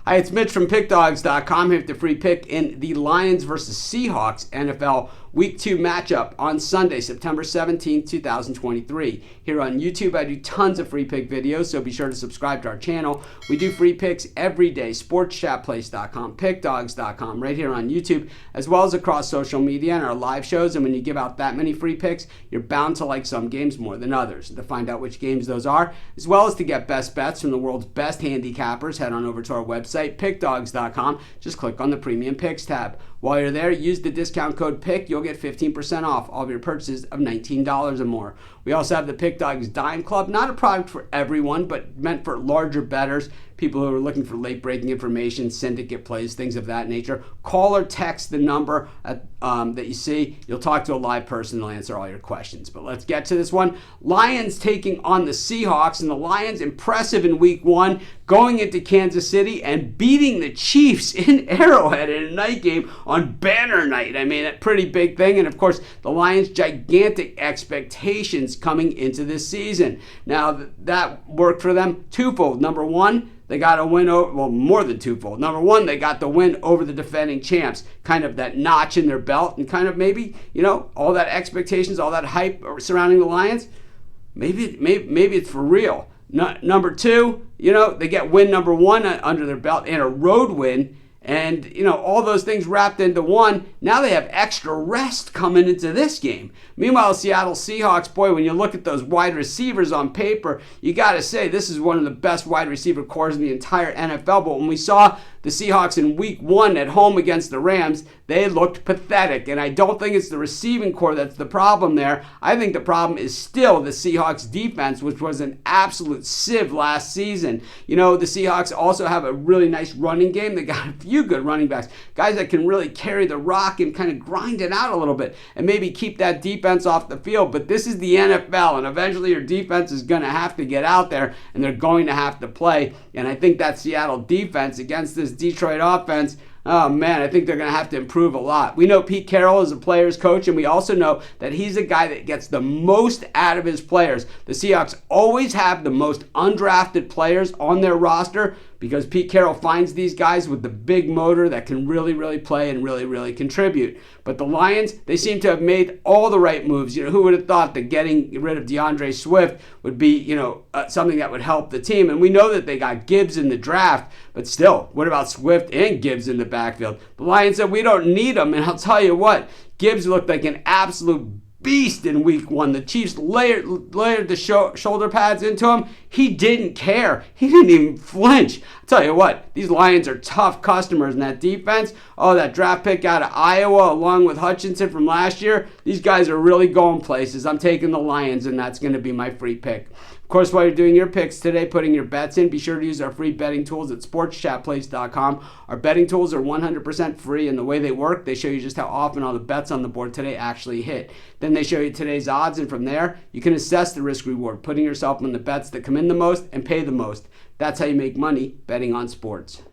Hi, it's Mitch from Pickdawgz.com here with the free pick in the Lions versus Seahawks NFL Week 2 matchup on Sunday, September 17, 2023. Here on YouTube, I do tons of free pick videos, so be sure to subscribe to our channel. We do free picks every day, sportschatplace.com, Pickdawgz.com, right here on YouTube, as well as across social media and our live shows. And when you give out that many free picks, you're bound to like some games more than others. To find out which games those are, as well as to get best bets from the world's best handicappers, head on over to our website, Pickdawgz.com. Just click on the Premium Picks tab. While you're there, use the discount code PICK. You'll get 15% off all of your purchases of $19 or more. We also have the Pickdawgz Dime Club, not a product for everyone, but meant for larger bettors, people who are looking for late-breaking information, syndicate plays, things of that nature. Call or text the number that you see. You'll talk to a live person. They'll answer all your questions. But let's get to this one. Lions taking on the Seahawks, and the Lions impressive in Week 1, going into Kansas City and beating the Chiefs in Arrowhead in a night game on banner night. I mean, a pretty big thing. And, of course, the Lions' gigantic expectations coming into this season. Now, that worked for them twofold. Number one, they got a win over, well, more than twofold. Number one, they got the win over the defending champs, kind of that notch in their belt, and kind of maybe, all that expectations, all that hype surrounding the Lions, maybe it's for real. Number two, they get win number one under their belt and a road win. And, all those things wrapped into one. Now they have extra rest coming into this game. Meanwhile, Seattle Seahawks, boy, when you look at those wide receivers on paper, you got to say this is one of the best wide receiver cores in the entire NFL. But when we saw the Seahawks in Week 1 at home against the Rams, they looked pathetic. And I don't think it's the receiving core that's the problem there. I think the problem is still the Seahawks defense, which was an absolute sieve last season. The Seahawks also have a really nice running game. They got a few good running backs, guys that can really carry the rock and kind of grind it out a little bit and maybe keep that defense off the field. But this is the NFL, and eventually your defense is going to have to get out there and they're going to have to play. And I think that Seattle defense against this Detroit offense, oh man, I think they're going to have to improve a lot. We know Pete Carroll is a player's coach, and we also know that he's a guy that gets the most out of his players. The Seahawks always have the most undrafted players on their roster because Pete Carroll finds these guys with the big motor that can really, really play and really, really contribute. But the Lions, they seem to have made all the right moves. Who would have thought that getting rid of DeAndre Swift would be, something that would help the team? And we know that they got Gibbs in the draft, but still, what about Swift and Gibbs in the backfield? The Lions said, we don't need them, and I'll tell you what, Gibbs looked like an absolute beast in Week 1. The Chiefs layered the shoulder pads into him. He didn't care. He didn't even flinch. I'll tell you what, these Lions are tough customers in that defense. Oh, that draft pick out of Iowa along with Hutchinson from last year, these guys are really going places. I'm taking the Lions, and that's going to be my free pick. Of course, while you're doing your picks today, putting your bets in, be sure to use our free betting tools at sportschatplace.com. Our betting tools are 100% free, and the way they work, they show you just how often all the bets on the board today actually hit. Then they show you today's odds, and from there, you can assess the risk-reward, putting yourself on the bets that come in the most and pay the most. That's how you make money betting on sports.